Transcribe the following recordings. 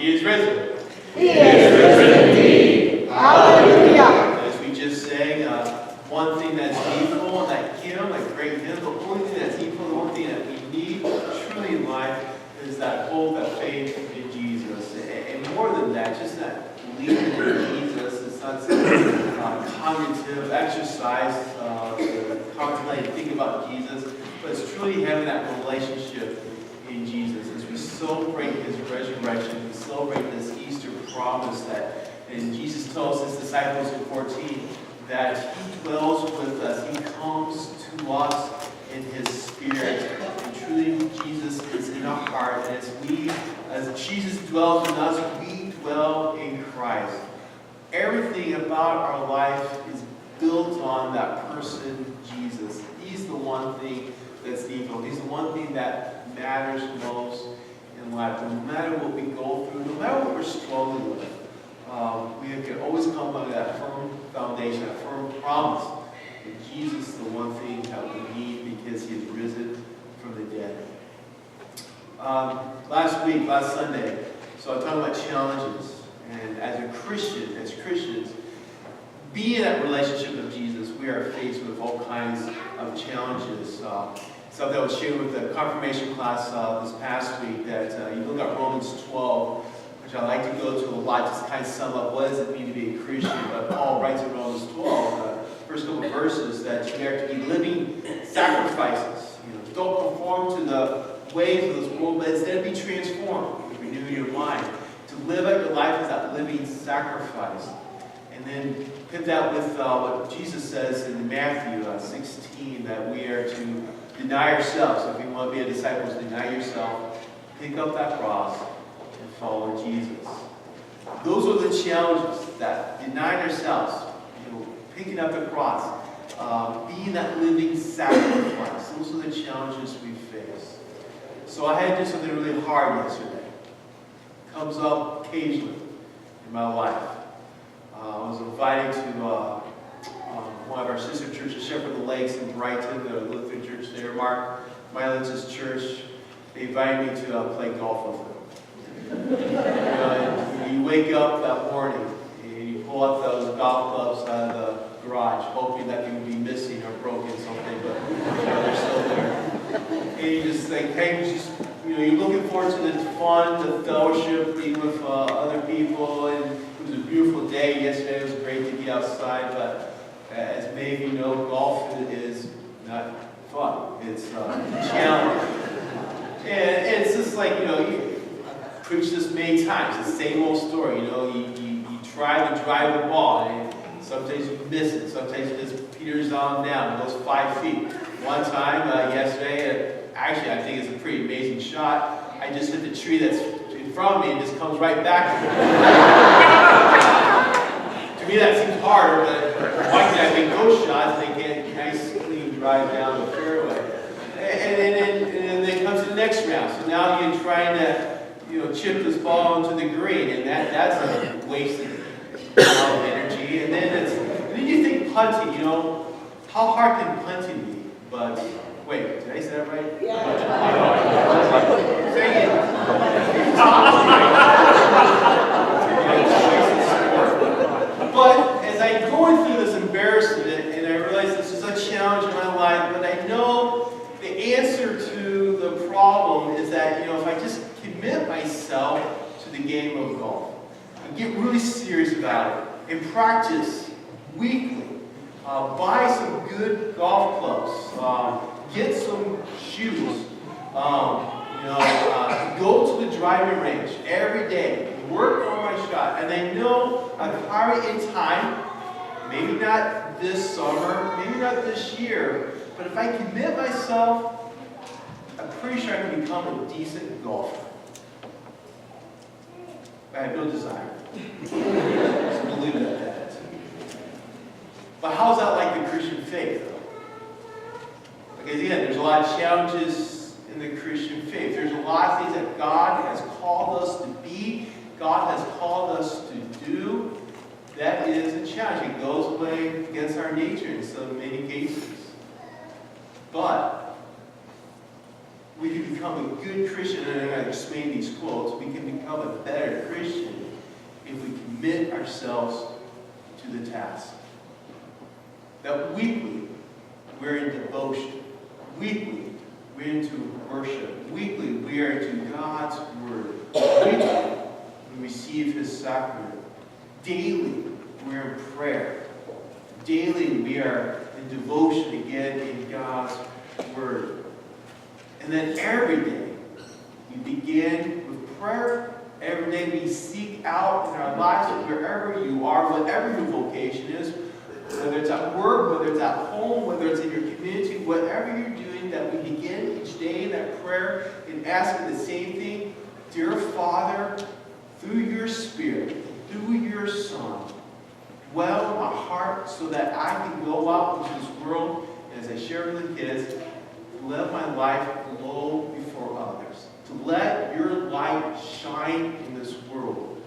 He is risen. He is risen indeed. Hallelujah. As we just sang, one thing that's needful, that hymn, that great hymn, the only thing that's needful, the only thing that we need truly in life is that hope, that faith in Jesus. And more than that, just that believing in Jesus. It's not some cognitive exercise to contemplate and think about Jesus, but it's truly having that relationship in Jesus. As we celebrate his resurrection, we celebrate this Easter promise that, and Jesus tells his disciples in 14 that he dwells with us, he comes to us in his spirit. And truly Jesus is in our heart. And as Jesus dwells in us, we dwell in Christ. Everything about our life is built on that person, Jesus. He's the one thing that's needful. He's the one thing that matters most in life. No matter what we go through, no matter what we're struggling with, we can always come by that firm foundation, that firm promise that Jesus is the one thing that we need because he is risen from the dead. Last Sunday, so I'm talking about challenges. And as Christians, being in that relationship with Jesus, we are faced with all kinds of challenges. Something I was sharing with the confirmation class this past week, that you look at Romans 12, which I like to go to a lot, just to kind of sum up what does it mean to be a Christian. But Paul writes in Romans 12, first couple of verses, that you are to be living sacrifices. Don't conform to the ways of this world, but instead be transformed, renew your mind. To live out your life as that living sacrifice. And then put that with what Jesus says in Matthew 16, that we are to deny ourselves. If you want to be a disciple, deny yourself, pick up that cross, and follow Jesus. Those are the challenges, that denying ourselves, picking up the cross, being that living sacrifice. Those are the challenges we face. So I had to do something really hard yesterday. Comes up occasionally in my life. I was invited to one of our sister churches, Shepherd of the Lakes in Brighton, the Lutheran church there. Mark Mylance's church. They invited me to play golf with them. You wake up that morning and you pull out those golf clubs out of the garage, hoping that they would be missing or broken something, but they're still there. And you just think, hey, you're looking forward to the fun, the fellowship, being with other people, and it was a beautiful day. Yesterday it was great to be outside, but as many of you know, golf is not fun. It's a challenge. And it's just like, you preach this many times, the same old story. You try to drive the ball, and sometimes you miss it. Sometimes it just peters on down, goes 5 feet. One time yesterday, actually, I think it's a pretty amazing shot. I just hit the tree that's in front of me and just comes right back to me. To me, that seems harder, but why can't I make those shots? They can't nice, clean drive down the fairway. And then comes the next round. So now you're trying to, chip this ball into the green, and that's a waste of energy. And then you think punting. How hard can punting be? But wait, did I say that right? Yeah. Say it. But as I'm going through this embarrassment, and I realize this is a challenge in my life, but I know the answer to the problem is that, if I just commit myself to the game of golf, and get really serious about it, and practice weekly, buy some good golf clubs, get some shoes, go to the driving range every day, work on my shot, and I know I'm probably in time, maybe not this summer, maybe not this year, but if I commit myself, I'm pretty sure I can become a decent golfer. I have no desire. Just believe it at that. But how's that like the Christian faith, though? Because again, there's a lot of challenges in the Christian faith. There's a lot of things that God has called us to be, God has called us to do. That is a challenge. It goes away against our nature in so many cases. But we can become a good Christian, and I just made these quotes, we can become a better Christian commit ourselves to the task. That weekly, we're in devotion. Weekly, we're into worship. Weekly, we are into God's Word. Weekly, we receive His sacrament. Daily, we're in prayer. Daily, we are in devotion again in God's Word. And then every day, we begin with prayer. Every day we seek out in our lives, wherever you are, whatever your vocation is, whether it's at work, whether it's at home, whether it's in your community, whatever you're doing, that we begin each day in that prayer and asking the same thing. Dear Father, through your Spirit, through your Son, dwell in my heart so that I can go out into this world, and as I share with the kids, let my life glow before others. To let your light shine in this world.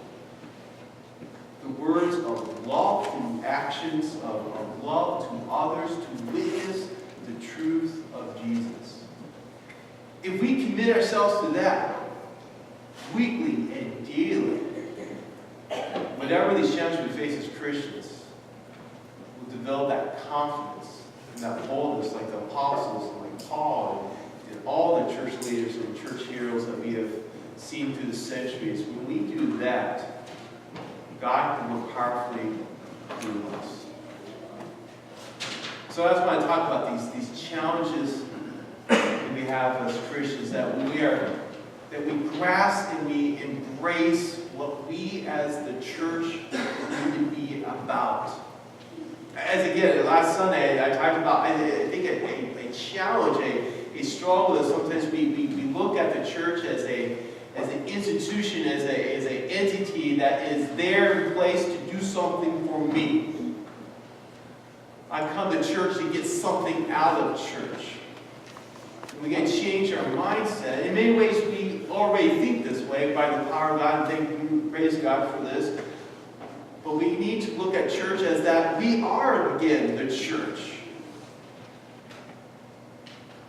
The words of love through actions, of love to others, to witness the truth of Jesus. If we commit ourselves to that, weekly and daily, whatever these challenges we face as Christians, we'll develop that confidence and that boldness like the apostles and like Paul and all the church leaders and church heroes that we have seen through the centuries. When we do that, God can work powerfully through us. So I just want to talk about these challenges that we have as Christians, that we grasp and we embrace what we as the church need to be about. As again, last Sunday I talked about, I think a challenge, a struggle is sometimes we look at the church as an institution, as an entity that is there in place to do something for me. I come to church to get something out of church. We can change our mindset. In many ways, we already think this way by the power of God, and praise God for this. But we need to look at church as that we are, again, the church.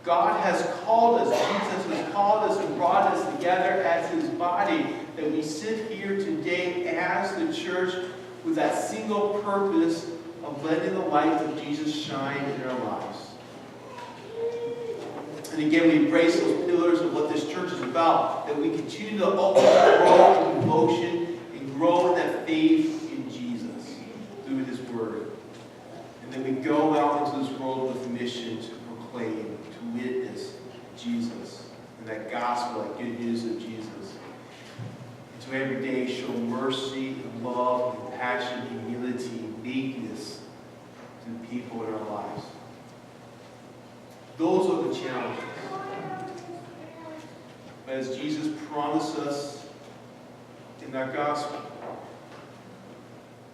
God has called us, Jesus has called us and brought us together as His body, that we sit here today as the church with that single purpose of letting the light of Jesus shine in our lives. And again, we embrace those pillars of what this church is about, that we continue to always grow in devotion and grow in that faith in Jesus through His Word. And then we go out into this world with a mission to proclaim, to witness Jesus and that gospel, that good news of Jesus. And to every day show mercy, love, compassion, humility, meekness to the people in our lives. Those are the challenges. But as Jesus promised us in our gospel,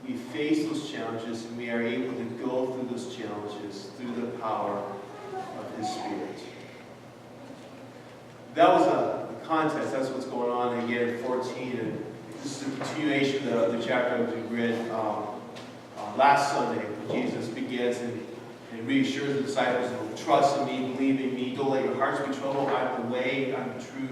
we face those challenges and we are able to go through those challenges through the power of His Spirit. That was the context. That's what's going on again in 14. And this is a continuation of the chapter that we read last Sunday. Jesus begins and reassures the disciples, trust in me, believe in me, don't let your hearts be troubled. I'm the way, I'm the truth,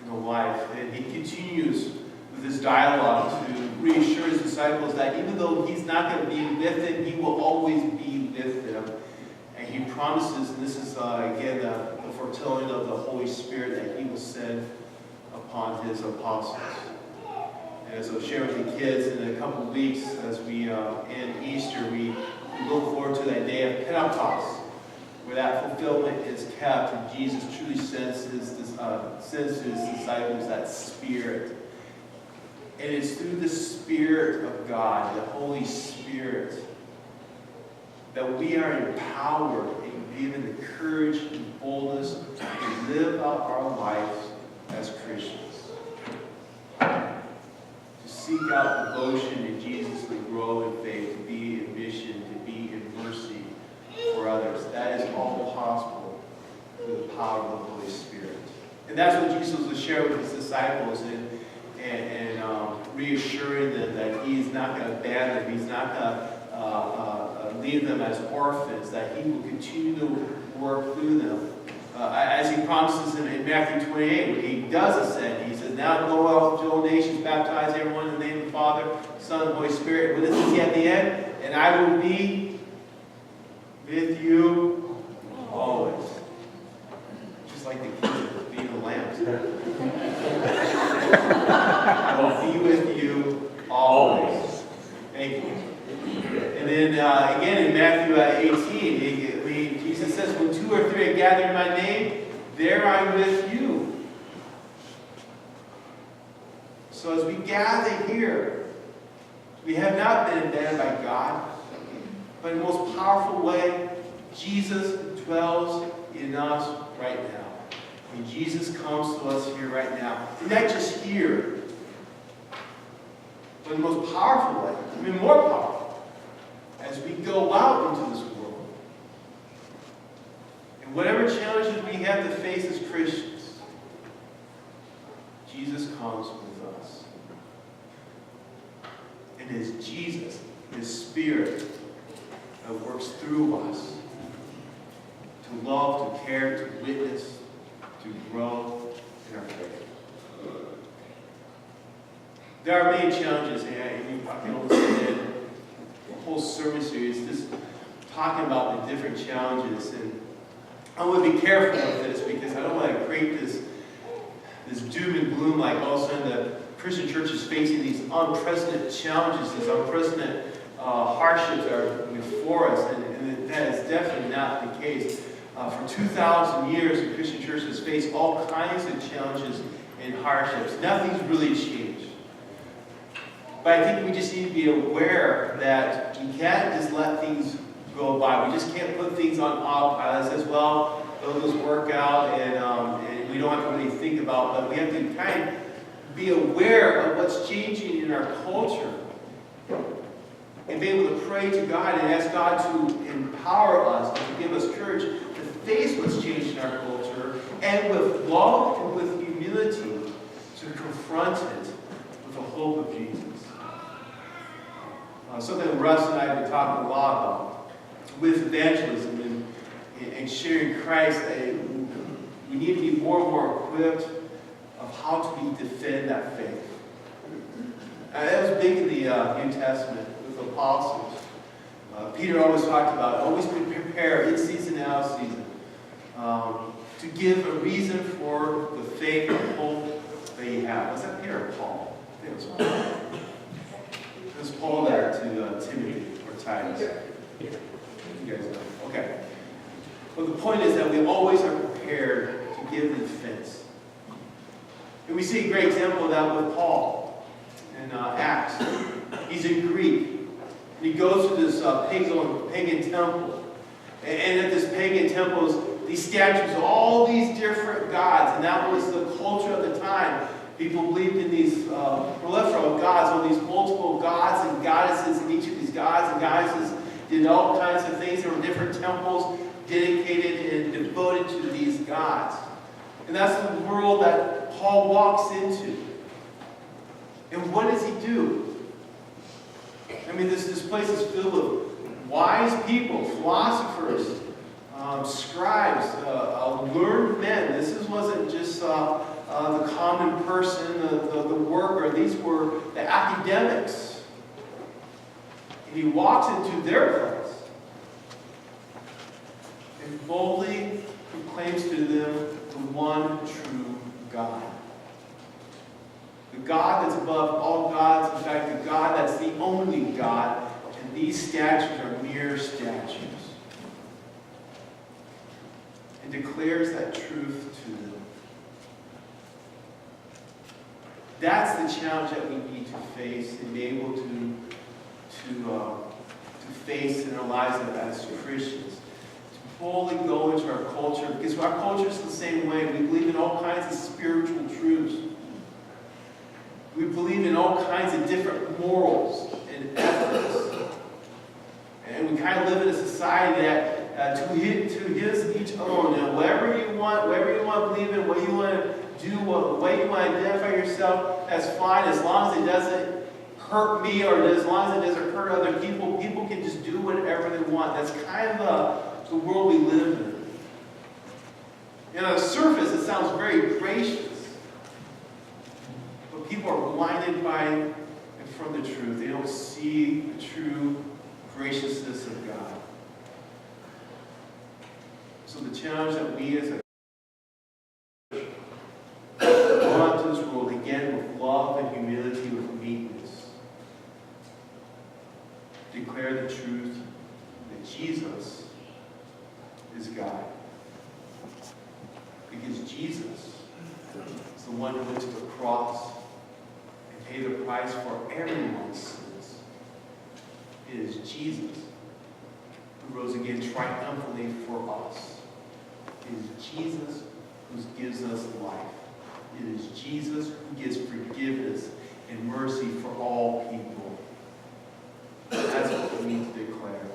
and the life. And He continues with this dialogue to reassure His disciples that even though He's not going to be with them, He will always be with them. And He promises, and this is again the foretelling of the Holy Spirit, that He will send upon His apostles. And as I'll share with the kids in a couple of weeks, as we end Easter, we look forward to that day of Pentecost, where that fulfillment is kept, and Jesus truly sends to His disciples that Spirit. And it's through the Spirit of God, the Holy Spirit, that we are empowered and given the courage and boldness to live out our lives as Christians. To seek out devotion in Jesus, to grow in faith, to be in mission, to be in mercy for others. That is all possible through the power of the Holy Spirit. And that's what Jesus was sharing with His disciples and reassuring them that He's not going to abandon them. He's not going to leave them as orphans, that He will continue to work through them. As He promises in Matthew 28, when He does ascend, He says, now go out to all nations, baptize everyone in the name of the Father, Son, and Holy Spirit. What does it say at the end? And I will be with you always. Just like the kids being the lambs. I will be with you always. Thank you. And then again in Matthew 18, Jesus says, when 2 or 3 are gathered in my name, there I'm with you. So as we gather here, we have not been abandoned by God, but in the most powerful way, Jesus dwells in us right now. And Jesus comes to us here right now. And not just here, but in the most powerful way, even more powerful, as we go out into this world. And whatever challenges we have to face as Christians, Jesus comes with us. And it's Jesus, His Spirit, that works through us to love, to care, to witness, to grow in our faith. There are many challenges, and I can almost say a whole sermon series just talking about the different challenges. And I want to be careful with this because I don't want to create this doom and gloom like all of a sudden the Christian church is facing these unprecedented challenges, these unprecedented hardships are before us, and that is definitely not the case. For 2,000 years, the Christian church has faced all kinds of challenges and hardships. Nothing's really changed. But I think we just need to be aware that we can't just let things go by. We just can't put things on autopilot. As well, those work out, and we don't have to really think about, but we have to kind of be aware of what's changing in our culture. And be able to pray to God and ask God to empower us and to give us courage to face what's changed in our culture, and with love and with humility to confront it with the hope of Jesus. Something Russ and I have been talking a lot about with evangelism and sharing Christ. We need to be more and more equipped of how to defend that faith. That was big in the New Testament with the apostles. Peter always talked about always prepare in season and out of season to give a reason for the faith and hope that you have. Was that Peter or Paul? I think it was Paul. It was Paul there to Timothy or Titus. You guys know. Okay. But the point is that we always are prepared to give the defense. And we see a great example of that with Paul in Acts. He's in Greek. And he goes to this pagan temple. And at this pagan temple, these statues of all these different gods. And that was the culture of the time. People believed in these plethora of gods, all these multiple gods and goddesses, and each of these gods and goddesses did all kinds of things. There were different temples dedicated and devoted to these gods. And that's the world that Paul walks into. And what does he do? I mean, this place is filled with wise people, philosophers, scribes, learned men. This wasn't just the common person, the worker. These were the academics. And he walks into their place and boldly proclaims to them the one true God. The God that's above all gods. In fact, the God that's the only God. And these statues are mere statues. And declares that truth to them. That's the challenge that we need to face and be able to face in our lives as Christians. To boldly go into our culture, because our culture is the same way. We believe in all kinds of spiritual truths. We believe in all kinds of different morals and ethics. And we kind of live in a society that to his each own. And whatever you want to believe in, what you want to do, the way you want to identify yourself, that's fine as long as it doesn't hurt me or as long as it doesn't hurt other people. People can just do whatever they want. That's kind of the world we live in. And on the surface, it sounds very gracious. But people are blinded by and from the truth. They don't see the true graciousness of God. So the challenge that we as a church go out to this world again with love and humility, with meekness, declare the truth that Jesus is God. Because Jesus is the one who went to the cross and paid the price for everyone's sins. It is Jesus who rose again triumphantly for us. It is Jesus who gives us life. It is Jesus who gives forgiveness and mercy for all people. That's what we need to declare.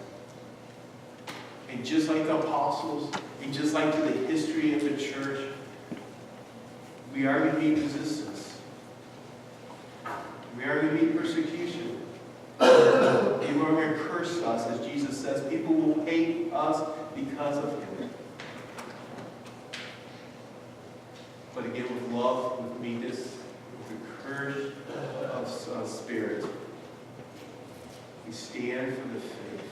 And just like the apostles, and just like to the history of the church, we are going to meet resistance. We are going to meet persecution. People are going to curse us, as Jesus says. People will hate us because of him. But again, with love, with meekness, with the courage of spirit, we stand for the faith.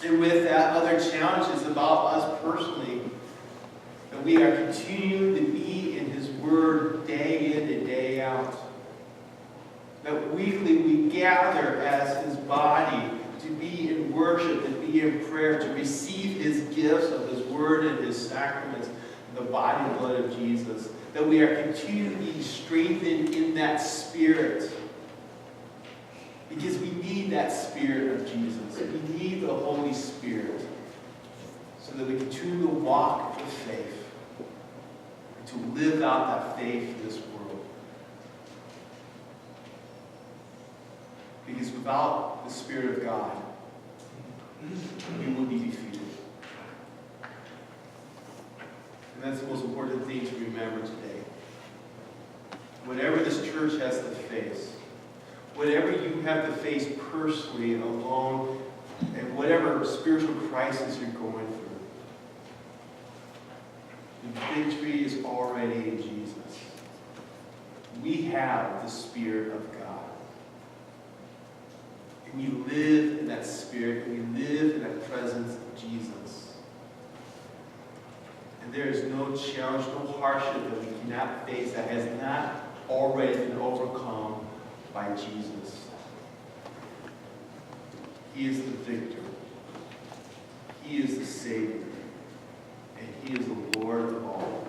And with that, other challenges about us personally, that we are continuing to be in his word day in and day out. That weekly we gather as his body to be in worship, to be in prayer, to receive his gifts of his word and his sacraments, the body and blood of Jesus. That we are continuing to be strengthened in that spirit. Because we need that Spirit of Jesus. We need the Holy Spirit so that we continue to walk the faith and to live out that faith in this world. Because without the Spirit of God, we will be defeated. And that's the most important thing to remember today. Whatever this church has to face, whatever you have to face personally and alone, and whatever spiritual crisis you're going through, the victory is already in Jesus. We have the Spirit of God. And we live in that Spirit, and we live in that presence of Jesus. And there is no challenge, no hardship that we cannot face that has not already been overcome by Jesus. He is the victor. He is the Savior. And he is the Lord of all.